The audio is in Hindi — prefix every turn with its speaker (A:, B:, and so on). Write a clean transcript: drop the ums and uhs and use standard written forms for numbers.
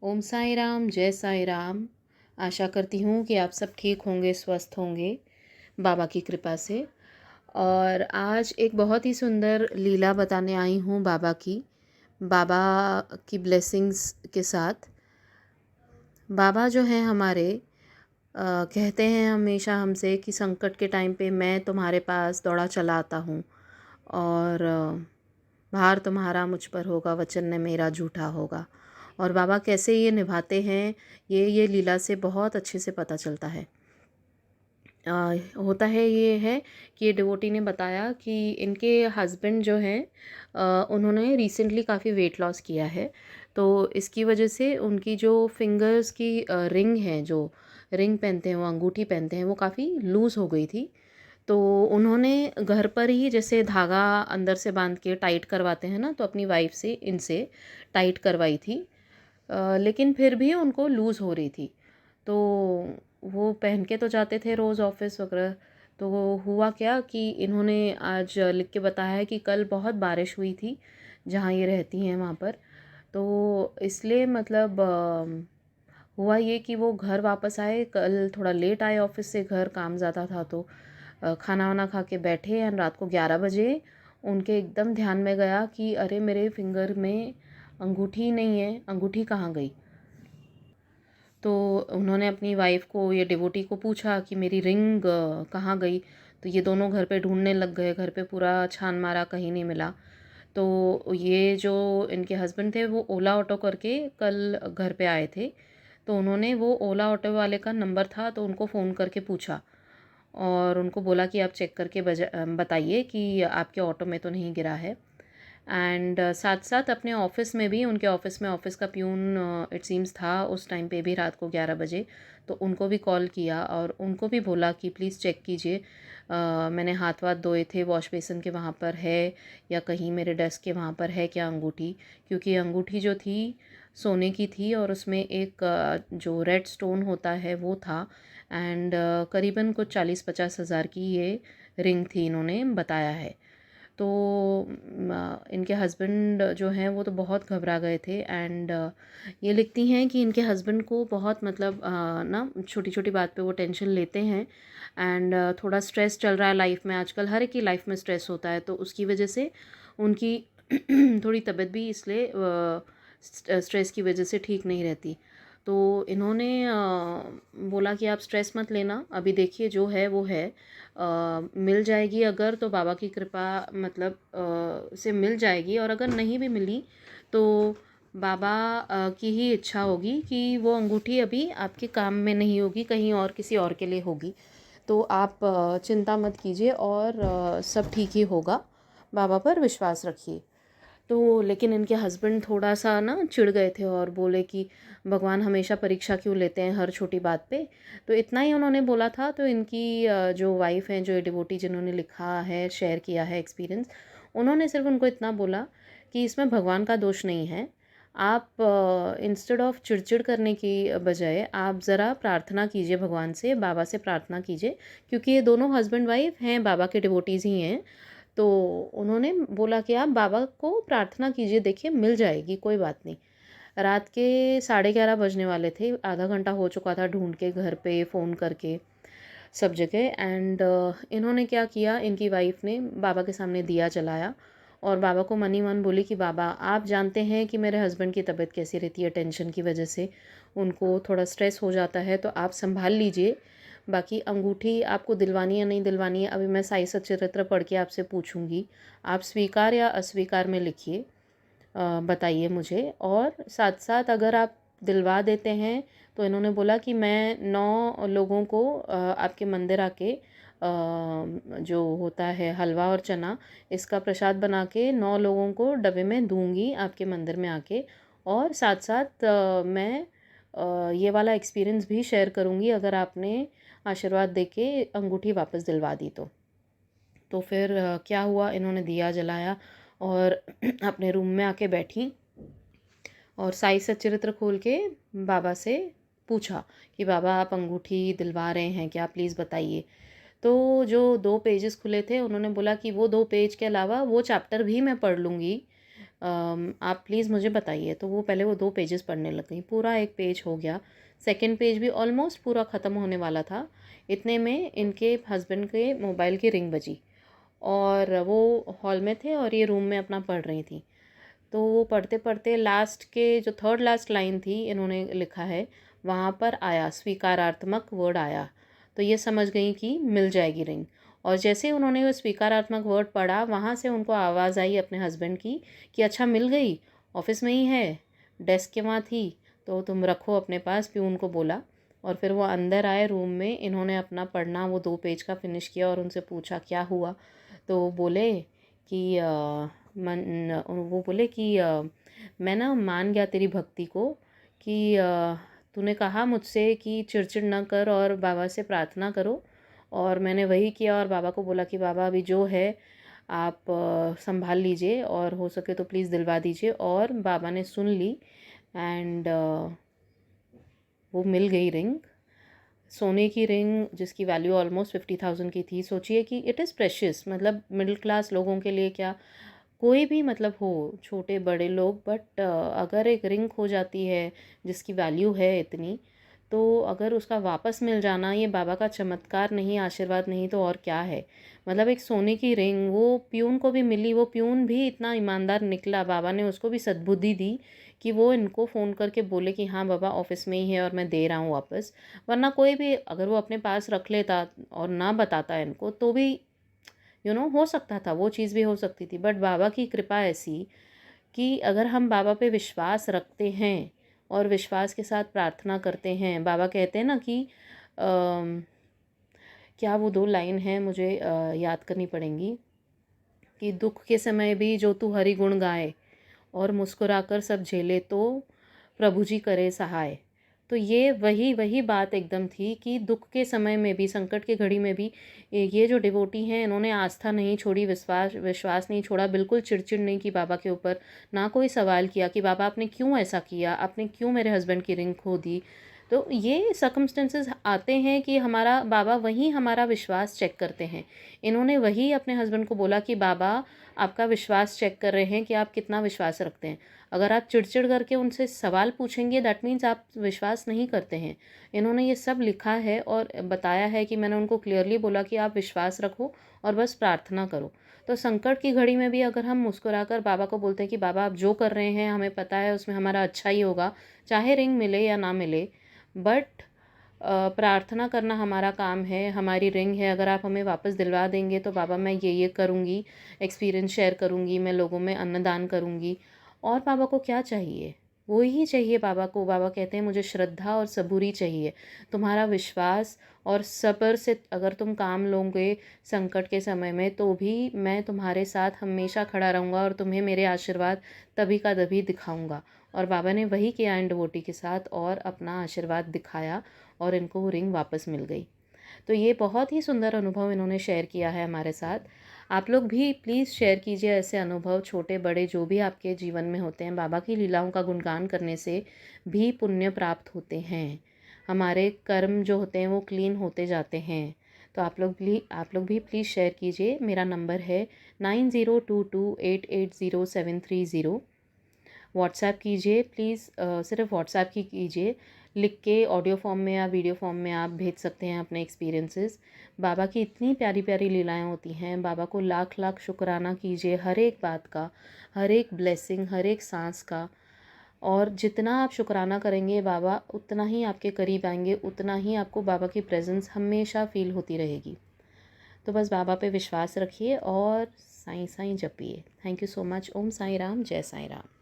A: ओम साई राम, जय साई राम। आशा करती हूँ कि आप सब ठीक होंगे, स्वस्थ होंगे बाबा की कृपा से। और आज एक बहुत ही सुंदर लीला बताने आई हूँ बाबा की ब्लेसिंग्स के साथ। बाबा जो हैं हमारे कहते हैं हमेशा हमसे कि संकट के टाइम पे मैं तुम्हारे पास दौड़ा चला आता हूँ और भार तुम्हारा मुझ पर होगा, वचन ने मेरा झूठा होगा। और बाबा कैसे ये निभाते हैं, ये लीला से बहुत अच्छे से पता चलता है। होता है ये है कि ये डिवोटी ने बताया कि इनके हस्बैंड जो हैं उन्होंने रिसेंटली काफ़ी वेट लॉस किया है। तो इसकी वजह से उनकी जो फिंगर्स की रिंग है, जो रिंग पहनते हैं, वो अंगूठी पहनते हैं, वो काफ़ी लूज़ हो गई थी। तो उन्होंने घर पर ही जैसे धागा अंदर से बांध के टाइट करवाते हैं ना, तो अपनी वाइफ से इनसे टाइट करवाई थी। लेकिन फिर भी उनको लूज़ हो रही थी। तो वो पहन के तो जाते थे रोज़ ऑफिस वगैरह। तो हुआ क्या कि इन्होंने आज लिख के बताया है कि कल बहुत बारिश हुई थी जहाँ ये रहती हैं वहाँ पर। तो इसलिए मतलब हुआ ये कि वो घर वापस आए, कल थोड़ा लेट आए ऑफिस से घर, काम ज़्यादा था। तो खाना वाना खा के बैठे एंड रात को 11 बजे उनके एकदम ध्यान में गया कि अरे मेरे फिंगर में अंगूठी नहीं है, अंगूठी कहाँ गई। तो उन्होंने अपनी वाइफ को, ये डिवोटी को पूछा कि मेरी रिंग कहाँ गई। तो ये दोनों घर पे ढूंढने लग गए, घर पे पूरा छान मारा, कहीं नहीं मिला। तो ये जो इनके हस्बैंड थे वो ओला ऑटो करके कल घर पे आए थे। तो उन्होंने वो ओला ऑटो वाले का नंबर था तो उनको फ़ोन करके पूछा और उनको बोला कि आप चेक करके बताइए कि आपके ऑटो में तो नहीं गिरा है। एंड साथ साथ अपने ऑफ़िस में भी, उनके ऑफ़िस में ऑफ़िस का प्यून इट सीम्स था उस टाइम पे भी, रात को 11 बजे। तो उनको भी कॉल किया और उनको भी बोला कि प्लीज़ चेक कीजिए, मैंने हाथ वाथ धोए थे, वॉश बेसिन के वहाँ पर है या कहीं मेरे डेस्क के वहाँ पर है क्या अंगूठी। क्योंकि अंगूठी जो थी सोने की थी और उसमें एक जो रेड स्टोन होता है वो था। एंड करीबन कुछ 40-50 हज़ार की ये रिंग थी, इन्होंने बताया है। तो इनके हस्बैंड जो हैं वो तो बहुत घबरा गए थे। एंड ये लिखती हैं कि इनके हस्बैंड को बहुत मतलब ना छोटी छोटी बात पे वो टेंशन लेते हैं। एंड थोड़ा स्ट्रेस चल रहा है लाइफ में आजकल, हर एक की लाइफ में स्ट्रेस होता है, तो उसकी वजह से उनकी थोड़ी तबीयत भी इसलिए स्ट्रेस की वजह से ठीक नहीं रहती। तो इन्होंने बोला कि आप स्ट्रेस मत लेना, अभी देखिए जो है वो है, मिल जाएगी अगर तो बाबा की कृपा मतलब से मिल जाएगी, और अगर नहीं भी मिली तो बाबा की ही इच्छा होगी कि वो अंगूठी अभी आपके काम में नहीं होगी, कहीं और किसी और के लिए होगी। तो आप चिंता मत कीजिए और सब ठीक ही होगा, बाबा पर विश्वास रखिए। तो लेकिन इनके हस्बैंड थोड़ा सा ना चिढ़ गए थे और बोले कि भगवान हमेशा परीक्षा क्यों लेते हैं हर छोटी बात पे। तो इतना ही उन्होंने बोला था। तो इनकी जो वाइफ हैं, जो डिवोटी जिन्होंने लिखा है, शेयर किया है एक्सपीरियंस, उन्होंने सिर्फ उनको इतना बोला कि इसमें भगवान का दोष नहीं है। आप इंस्टेड ऑफ चिड़चिड़ करने की बजाय आप ज़रा प्रार्थना कीजिए भगवान से, बाबा से प्रार्थना कीजिए, क्योंकि ये दोनों हस्बैंड वाइफ हैं, बाबा के डिवोटीज़ ही हैं। तो उन्होंने बोला कि आप बाबा को प्रार्थना कीजिए, देखिए मिल जाएगी, कोई बात नहीं। रात के 11:30 बजने वाले थे, आधा घंटा हो चुका था ढूंढ के, घर पे फ़ोन करके सब जगह। एंड इन्होंने क्या किया, इनकी वाइफ ने बाबा के सामने दिया जलाया और बाबा को मन ही मन बोली कि बाबा आप जानते हैं कि मेरे हस्बैंड की तबीयत कैसी रहती है, टेंशन की वजह से उनको थोड़ा स्ट्रेस हो जाता है, तो आप संभाल लीजिए। बाकी अंगूठी आपको दिलवानी या नहीं दिलवानी है, अभी मैं साई सच्चरित्र पढ़ के आपसे पूछूंगी, आप स्वीकार या अस्वीकार में लिखिए, बताइए मुझे। और साथ साथ अगर आप दिलवा देते हैं तो इन्होंने बोला कि मैं 9 लोगों को आपके मंदिर आके जो होता है हलवा और चना, इसका प्रसाद बना के 9 लोगों को डब्बे में दूंगी आपके मंदिर में आके। और साथ साथ मैं ये वाला एक्सपीरियंस भी शेयर करूंगी अगर आपने आशीर्वाद देके अंगूठी वापस दिलवा दी तो फिर क्या हुआ, इन्होंने दिया जलाया और अपने रूम में आके बैठी और साई सच्चरित्र खोल के बाबा से पूछा कि बाबा आप अंगूठी दिलवा रहे हैं क्या, प्लीज़ बताइए। तो जो 2 पेजेस खुले थे, उन्होंने बोला कि वो 2 पेज के अलावा वो चैप्टर भी मैं पढ़ लूँगी, आप प्लीज़ मुझे बताइए। तो वो पहले वो 2 पेजेस पढ़ने लग गई, पूरा 1 पेज हो गया, सेकंड पेज भी ऑलमोस्ट पूरा ख़त्म होने वाला था। इतने में इनके हस्बैंड के मोबाइल की रिंग बजी और वो हॉल में थे और ये रूम में अपना पढ़ रही थी। तो वो पढ़ते-पढ़ते लास्ट के जो थर्ड लास्ट लाइन थी, इन्होंने लिखा है, वहाँ पर आया स्वीकारात्मक वर्ड आया। तो ये समझ गई कि मिल जाएगी रिंग। और जैसे ही उन्होंने वो स्वीकारात्मक वर्ड पढ़ा, वहाँ से उनको आवाज़ आई अपने हस्बैंड की कि अच्छा मिल गई, ऑफ़िस में ही है, डेस्क के वहाँ थी, तो तुम रखो अपने पास, प्यून को बोला। और फिर वो अंदर आए रूम में, इन्होंने अपना पढ़ना वो 2 पेज का फ़िनिश किया और उनसे पूछा क्या हुआ? तो वो बोले कि वो बोले कि मैं ना मान गया तेरी भक्ति को कि तूने कहा मुझसे कि चिड़चिड़ ना कर और बाबा से प्रार्थना करो, और मैंने वही किया और बाबा को बोला कि बाबा अभी जो है आप संभाल लीजिए और हो सके तो प्लीज़ दिलवा दीजिए, और बाबा ने सुन ली। एंड वो मिल गई रिंग, सोने की रिंग जिसकी वैल्यू ऑलमोस्ट 50,000 की थी। सोचिए कि इट इज़ प्रेशियस, मतलब मिडिल क्लास लोगों के लिए क्या, कोई भी मतलब हो, छोटे बड़े लोग, बट अगर एक रिंग खो जाती है जिसकी वैल्यू है इतनी, तो अगर उसका वापस मिल जाना ये बाबा का चमत्कार नहीं, आशीर्वाद नहीं तो और क्या है। मतलब एक सोने की रिंग वो प्यून को भी मिली, वो प्यून भी इतना ईमानदार निकला, बाबा ने उसको भी सद्बुद्धि दी कि वो इनको फ़ोन करके बोले कि हाँ बाबा ऑफ़िस में ही है और मैं दे रहा हूँ वापस। वरना कोई भी अगर वो अपने पास रख लेता और ना बताता इनको, तो भी हो सकता था, वो चीज़ भी हो सकती थी। बट बाबा की कृपा ऐसी कि अगर हम बाबा पे विश्वास रखते हैं और विश्वास के साथ प्रार्थना करते हैं, बाबा कहते हैं ना कि क्या वो 2 लाइन हैं, मुझे याद करनी पड़ेंगी कि दुख के समय भी जो तू हरि गुण गाए और मुस्कुराकर सब झेले तो प्रभु जी करे सहाय। तो ये वही वही बात एकदम थी कि दुख के समय में भी, संकट की घड़ी में भी ये जो डिवोटी हैं, इन्होंने आस्था नहीं छोड़ी, विश्वास विश्वास नहीं छोड़ा, बिल्कुल चिड़चिड़ नहीं की बाबा के ऊपर, ना कोई सवाल किया कि बाबा आपने क्यों ऐसा किया, आपने क्यों मेरे हस्बैंड की रिंग खो दी। तो ये सर्कमस्टेंसेस आते हैं कि हमारा बाबा वहीं हमारा विश्वास चेक करते हैं। इन्होंने वही अपने हस्बैंड को बोला कि बाबा आपका विश्वास चेक कर रहे हैं कि आप कितना विश्वास रखते हैं। अगर आप चिड़चिड़ करके उनसे सवाल पूछेंगे, दैट मीन्स आप विश्वास नहीं करते हैं। इन्होंने ये सब लिखा है और बताया है कि मैंने उनको क्लियरली बोला कि आप विश्वास रखो और बस प्रार्थना करो। तो संकट की घड़ी में भी अगर हम मुस्कुराकर बाबा को बोलते हैं कि बाबा आप जो कर रहे हैं हमें पता है उसमें हमारा अच्छा ही होगा, चाहे रिंग मिले या ना मिले, बट प्रार्थना करना हमारा काम है, हमारी रिंग है, अगर आप हमें वापस दिलवा देंगे तो बाबा मैं ये करूँगी, एक्सपीरियंस शेयर करूँगी, मैं लोगों में अन्नदान करूँगी। और बाबा को क्या चाहिए? वो ही चाहिए बाबा को। बाबा कहते हैं मुझे श्रद्धा और सबूरी चाहिए, तुम्हारा विश्वास और सब्र से अगर तुम काम लोगे संकट के समय में, तो भी मैं तुम्हारे साथ हमेशा खड़ा रहूँगा और तुम्हें मेरे आशीर्वाद तभी का तभी दिखाऊँगा। और बाबा ने वही किया इन डिवोटी के साथ और अपना आशीर्वाद दिखाया और इनको वो रिंग वापस मिल गई। तो ये बहुत ही सुंदर अनुभव इन्होंने शेयर किया है हमारे साथ। आप लोग भी प्लीज़ शेयर कीजिए ऐसे अनुभव, छोटे बड़े जो भी आपके जीवन में होते हैं। बाबा की लीलाओं का गुणगान करने से भी पुण्य प्राप्त होते हैं, हमारे कर्म जो होते हैं वो क्लीन होते जाते हैं। तो आप लोग भी प्लीज़ शेयर कीजिए। मेरा नंबर है 9022880730। व्हाट्सएप कीजिए प्लीज़, सिर्फ व्हाट्सएप ही कीजिए, लिख के ऑडियो फॉर्म में या वीडियो फॉर्म में आप भेज सकते हैं अपने एक्सपीरियंसेस। बाबा की इतनी प्यारी प्यारी लीलाएं होती हैं, बाबा को लाख लाख शुक्राना कीजिए हर एक बात का, हर एक ब्लेसिंग, हर एक सांस का। और जितना आप शुक्राना करेंगे बाबा उतना ही आपके करीब आएंगे, उतना ही आपको बाबा की प्रेजेंस हमेशा फील होती रहेगी। तो बस बाबा पे विश्वास रखिए और साईं साईं जपिए। Thank you so much. Om Sai Ram, जय साईं राम।